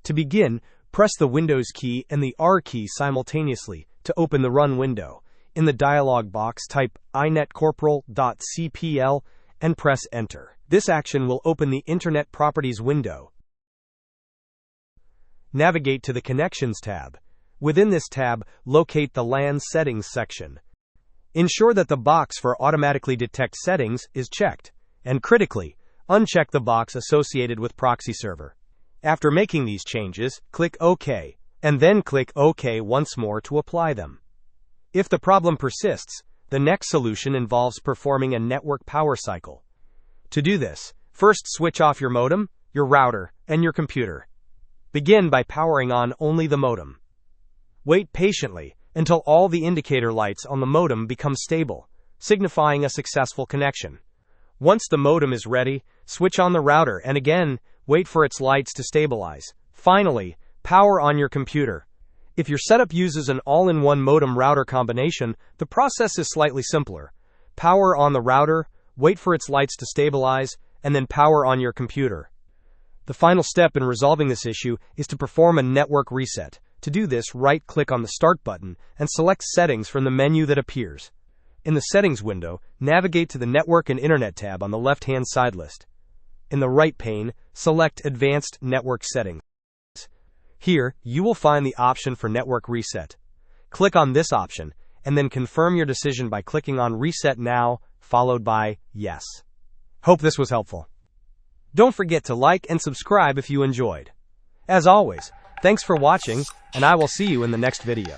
To begin, press the Windows key and the R key simultaneously to open the Run window. In the dialog box, type inetcorporal.cpl and press Enter. This action will open the Internet Properties window. Navigate to the Connections tab. Within this tab, locate the LAN Settings section. Ensure that the box for Automatically Detect Settings is checked, and critically, uncheck the box associated with Proxy Server. After making these changes, click OK, and then click OK once more to apply them. If the problem persists, the next solution involves performing a network power cycle. To do this, first switch off your modem, your router, and your computer. Begin by powering on only the modem. Wait patiently until all the indicator lights on the modem become stable, signifying a successful connection. Once the modem is ready, switch on the router and again, wait for its lights to stabilize. Finally, power on your computer. If your setup uses an all-in-one modem-router combination, the process is slightly simpler. Power on the router, wait for its lights to stabilize, and then power on your computer. The final step in resolving this issue is to perform a network reset. To do this, right-click on the Start button and select Settings from the menu that appears. In the Settings window, navigate to the Network and Internet tab on the left-hand side list. In the right pane, select Advanced Network Settings. Here, you will find the option for Network Reset. Click on this option, and then confirm your decision by clicking on Reset Now, followed by Yes. Hope this was helpful. Don't forget to like and subscribe if you enjoyed. As always, thanks for watching, and I will see you in the next video.